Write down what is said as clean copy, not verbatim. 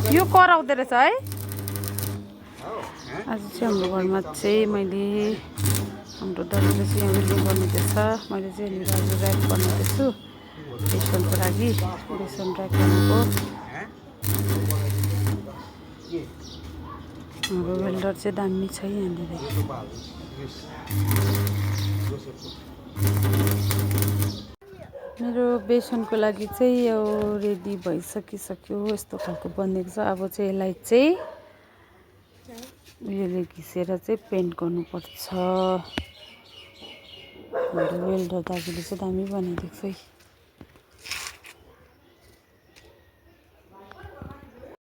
यो कराउँदो रहेछ है। आज चाहिँ हाम्रो घरमा चाहिँ मैले हाम्रो दाजुले चाहिँ यहाँ वेल्डिङ गर्नुहुँदैछ। मैले चाहिँ यहाँनिर आज ऱ्याक बनाउँदैछु बेसनको लागि। बेसन ऱ्याक बनाएको हाम्रो वेल्डर चाहिँ दामी छ यहाँनिर। मेरो बेसनको लागि चाहिँ यो रेडी भइसकिसक्यो। यस्तो खालको बनेको छ। अब चाहिँ यसलाई चाहिँ उयोले घिसेर चाहिँ पेन्ट गर्नुपर्छ। हाम्रो वेल्डर दाजुले चाहिँ दामी बनाइदिएको छ है।